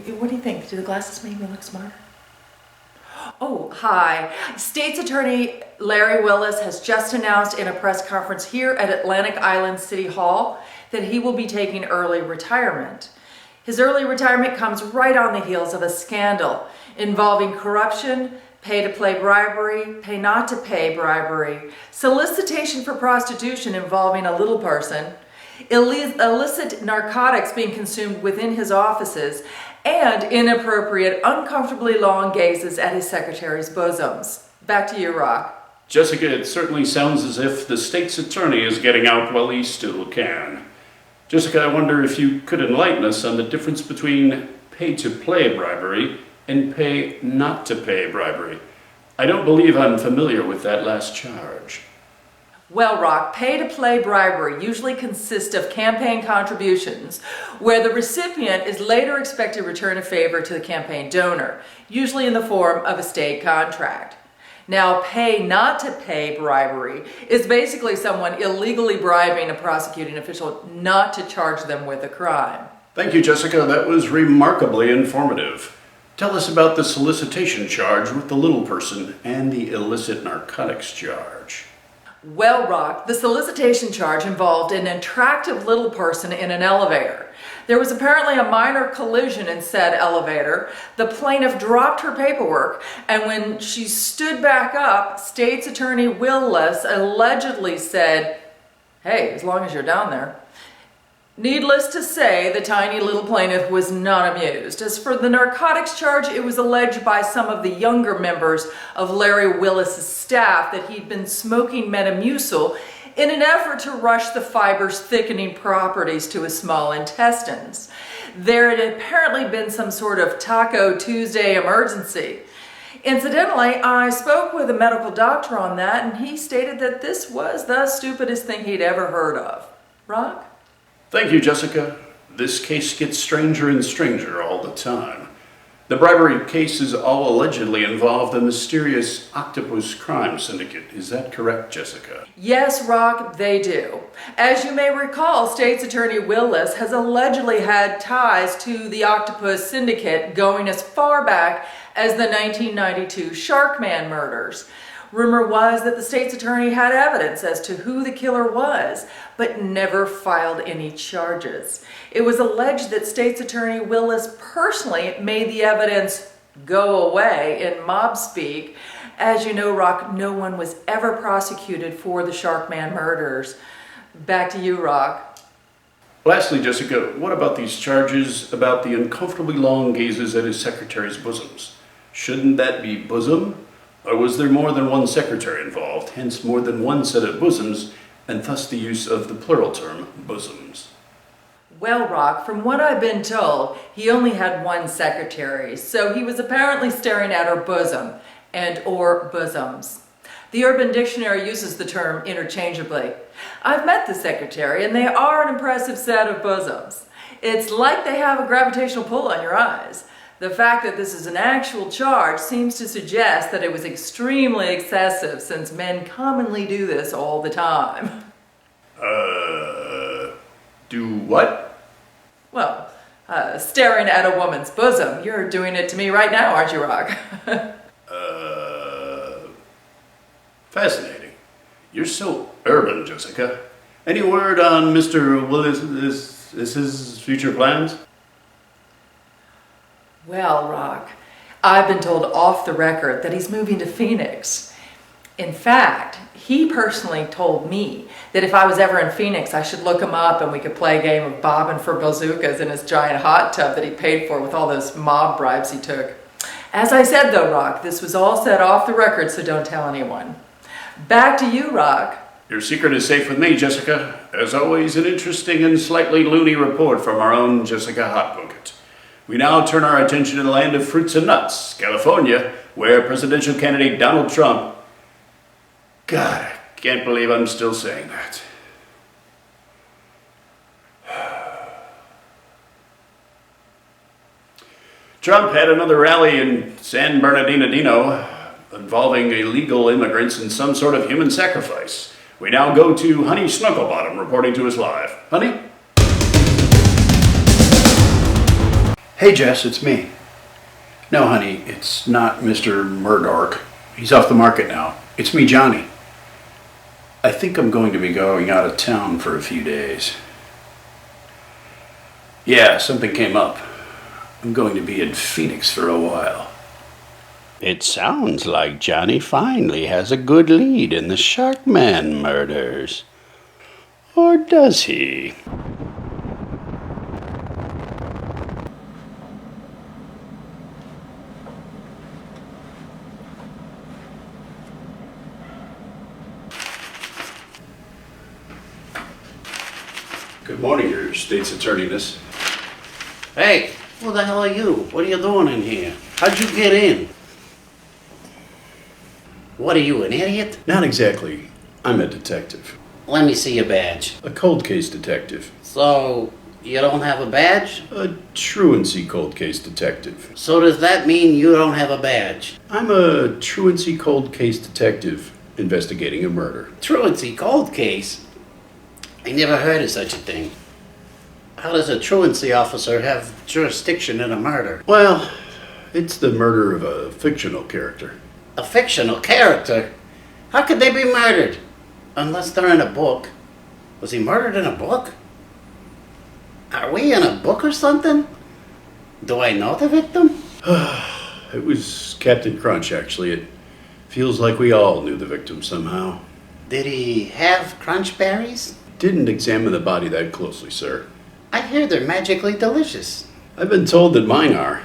What do you think? Do the glasses make me look smarter? Oh, hi. State's Attorney Larry Willis has just announced in a press conference here at Atlantic Island City Hall that he will be taking early retirement. His early retirement comes right on the heels of a scandal involving corruption, pay-to-play bribery, pay-not-to-pay bribery, solicitation for prostitution involving a little person, illicit narcotics being consumed within his offices, and inappropriate, uncomfortably long gazes at his secretary's bosoms. Back to you, Rock. Jessica, it certainly sounds as if the state's attorney is getting out while he still can. Jessica, I wonder if you could enlighten us on the difference between pay-to-play bribery and pay-not-to-pay bribery. I don't believe I'm familiar with that last charge. Well, Rock, pay-to-play bribery usually consists of campaign contributions where the recipient is later expected to return a favor to the campaign donor, usually in the form of a state contract. Now, pay-not-to-pay bribery is basically someone illegally bribing a prosecuting official not to charge them with a crime. Thank you, Jessica. That was remarkably informative. Tell us about the solicitation charge with the little person and the illicit narcotics charge. Well, Rock, the solicitation charge involved an attractive little person in an elevator. There was apparently a minor collision in said elevator. The plaintiff dropped her paperwork, and when she stood back up, State's Attorney Willis allegedly said, "Hey, as long as you're down there." Needless to say, the tiny little plaintiff was not amused. As for the narcotics charge, it was alleged by some of the younger members of Larry Willis's staff that he'd been smoking Metamucil in an effort to rush the fiber's thickening properties to his small intestines. There had apparently been some sort of Taco Tuesday emergency. Incidentally, I spoke with a medical doctor on that, and he stated that this was the stupidest thing he'd ever heard of. Rock? Thank you, Jessica. This case gets stranger and stranger all the time. The bribery cases all allegedly involve the mysterious Octopus crime syndicate. Is that correct, Jessica? Yes, Rock, they do. As you may recall, State's Attorney Willis has allegedly had ties to the Octopus Syndicate going as far back as the 1992 Sharkman murders. Rumor was that the state's attorney had evidence as to who the killer was, but never filed any charges. It was alleged that State's Attorney Willis personally made the evidence go away in mob speak. As you know, Rock, no one was ever prosecuted for the Sharkman murders. Back to you, Rock. Lastly, Jessica, what about these charges about the uncomfortably long gazes at his secretary's bosoms? Shouldn't that be bosom? Or was there more than one secretary involved, hence more than one set of bosoms, and thus the use of the plural term bosoms? Well, Rock, from what I've been told, he only had one secretary, so he was apparently staring at her bosom and or bosoms. The Urban Dictionary uses the term interchangeably. I've met the secretary, and they are an impressive set of bosoms. It's like they have a gravitational pull on your eyes. The fact that this is an actual charge seems to suggest that it was extremely excessive, since men commonly do this all the time. Do what? Well, staring at a woman's bosom. You're doing it to me right now, aren't you, Rock? Fascinating. You're so urban, Jessica. Any word on Mr. Willis's future plans? Well, Rock, I've been told off the record that he's moving to Phoenix. In fact, he personally told me that if I was ever in Phoenix, I should look him up and we could play a game of bobbing for bazookas in his giant hot tub that he paid for with all those mob bribes he took. As I said, though, Rock, this was all said off the record, so don't tell anyone. Back to you, Rock. Your secret is safe with me, Jessica. As always, an interesting and slightly loony report from our own Jessica Hotbucket. We now turn our attention to the land of fruits and nuts, California, where presidential candidate Donald Trump... God, I can't believe I'm still saying that. Trump had another rally in San Bernardino involving illegal immigrants and some sort of human sacrifice. We now go to Honey Snugglebottom reporting to us live. Honey? Hey Jess, it's me. No, honey, it's not Mr. Murdoch. He's off the market now. It's me, Johnny. I think I'm going to be going out of town for a few days. Yeah, something came up. I'm going to be in Phoenix for a while. It sounds like Johnny finally has a good lead in the Sharkman murders. Or does he? Good morning, Your State's Attorneyness. Hey, who the hell are you? What are you doing in here? How'd you get in? What are you, an idiot? Not exactly. I'm a detective. Let me see your badge. A cold case detective. So, you don't have a badge? A truancy cold case detective. So does that mean you don't have a badge? I'm a truancy cold case detective investigating a murder. Truancy cold case? I never heard of such a thing. How does a truancy officer have jurisdiction in a murder? Well, it's the murder of a fictional character. A fictional character? How could they be murdered? Unless they're in a book. Was he murdered in a book? Are we in a book or something? Do I know the victim? It was Captain Crunch, actually. It feels like we all knew the victim somehow. Did he have crunch berries? Didn't examine the body that closely, sir. I hear they're magically delicious. I've been told that mine are.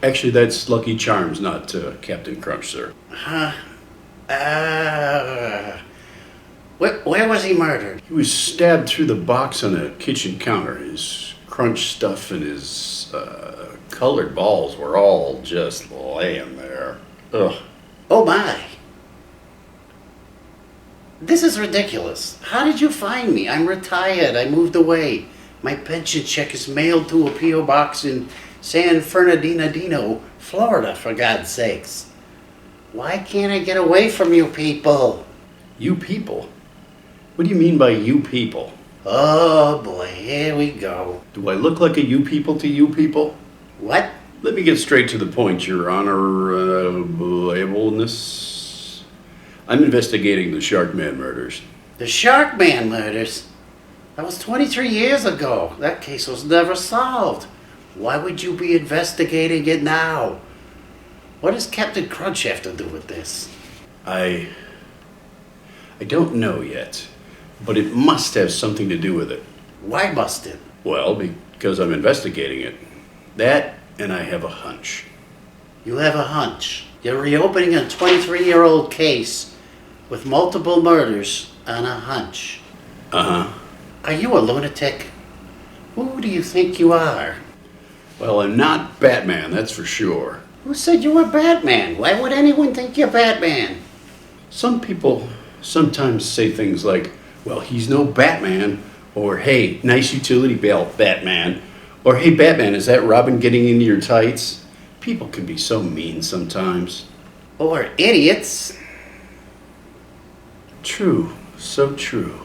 Actually, that's Lucky Charms, not Captain Crunch, sir. Where was he murdered? He was stabbed through the box on a kitchen counter. His crunch stuff and his colored balls were all just laying there. Ugh. Oh my. This is ridiculous. How did you find me? I'm retired. I moved away. My pension check is mailed to a P.O. box in San Fernandino, Florida, for God's sakes. Why can't I get away from you people? You people? What do you mean by you people? Oh boy, here we go. Do I look like a you people to you people? What? Let me get straight to the point, Your Honorableness. I'm investigating the Sharkman murders. The Sharkman murders? That was 23 years ago. That case was never solved. Why would you be investigating it now? What does Captain Crunch have to do with this? I don't know yet, but it must have something to do with it. Why must it? Well, because I'm investigating it. That, and I have a hunch. You have a hunch. You're reopening a 23-year-old case with multiple murders on a hunch. Uh-huh. Are you a lunatic? Who do you think you are? Well, I'm not Batman, that's for sure. Who said you were Batman? Why would anyone think you're Batman? Some people sometimes say things like, well, he's no Batman, or hey, nice utility belt, Batman, or hey, Batman, is that Robin getting into your tights? People can be so mean sometimes. Or idiots. True, so true.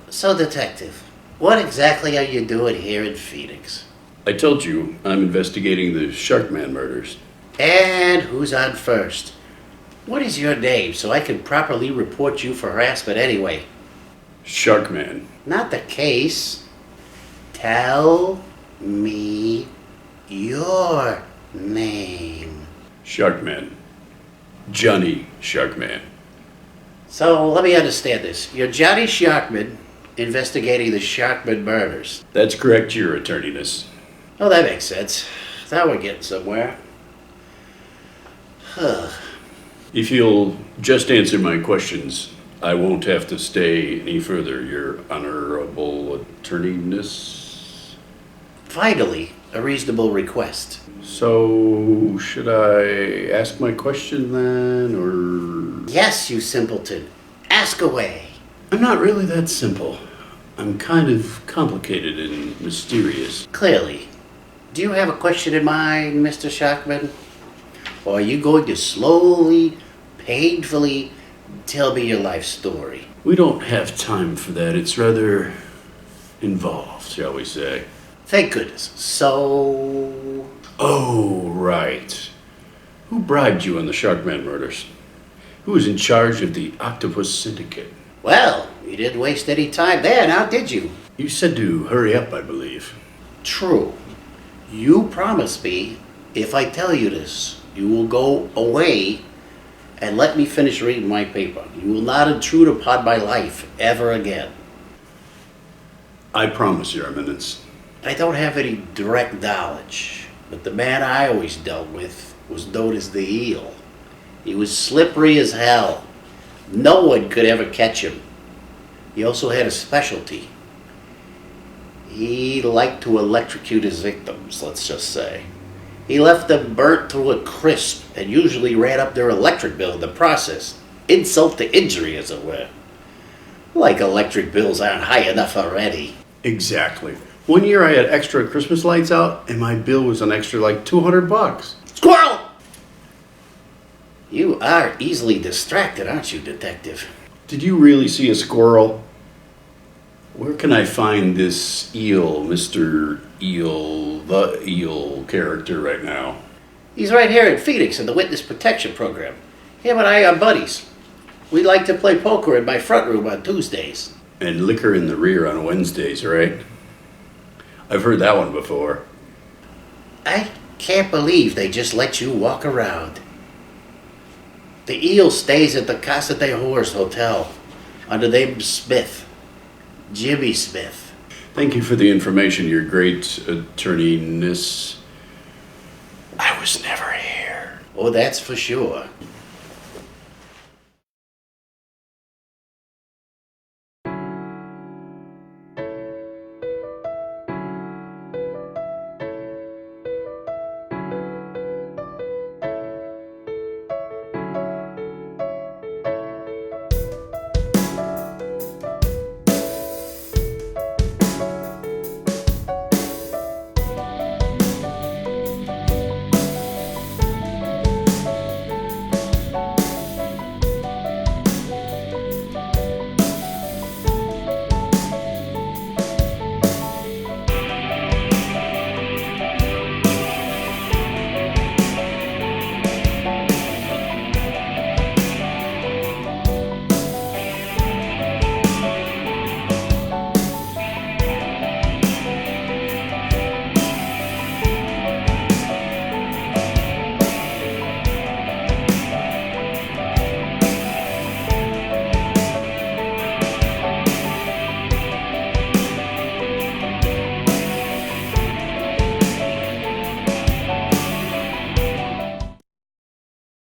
So, Detective, what exactly are you doing here in Phoenix? I told you I'm investigating the Sharkman murders. And who's on first? What is your name so I can properly report you for harassment anyway? Sharkman. Not the case. Tell me your name. Sharkman. Johnny Sharkman. So let me understand this. You're Johnny Sharkman investigating the Sharkman murders. That's correct, Your Attorneyness. Oh, that makes sense. Now we're getting somewhere. If you'll just answer my questions, I won't have to stay any further, Your Honorable Attorneyness. Finally, a reasonable request. So, should I ask my question then, or...? Yes, you simpleton. Ask away. I'm not really that simple. I'm kind of complicated and mysterious. Clearly. Do you have a question in mind, Mr. Sharkman? Or are you going to slowly, painfully tell me your life story? We don't have time for that. It's rather involved, shall we say. Thank goodness. So... Oh, right. Who bribed you on the Sharkman murders? Who was in charge of the Octopus Syndicate? Well, you didn't waste any time there, now did you? You said to hurry up, I believe. True. You promised me, if I tell you this, you will go away and let me finish reading my paper. You will not intrude upon my life ever again. I promise, Your Eminence. I don't have any direct knowledge, but the man I always dealt with was known as the Eel. He was slippery as hell. No one could ever catch him. He also had a specialty. He liked to electrocute his victims, let's just say. He left them burnt to a crisp and usually ran up their electric bill in the process. Insult to injury, as it were. Like electric bills aren't high enough already. Exactly. One year I had extra Christmas lights out, and my bill was an extra like $200. Squirrel! You are easily distracted, aren't you, Detective? Did you really see a squirrel? Where can I find this eel, Mr. Eel, the Eel character right now? He's right here in Phoenix in the Witness Protection Program. Him and I are buddies. We like to play poker in my front room on Tuesdays. And liquor in the rear on Wednesdays, right? I've heard that one before. I can't believe they just let you walk around. The Eel stays at the Casa de Horse Hotel under the name Smith. Jimmy Smith. Thank you for the information, Your Great Attorneyness. I was never here. Oh, that's for sure.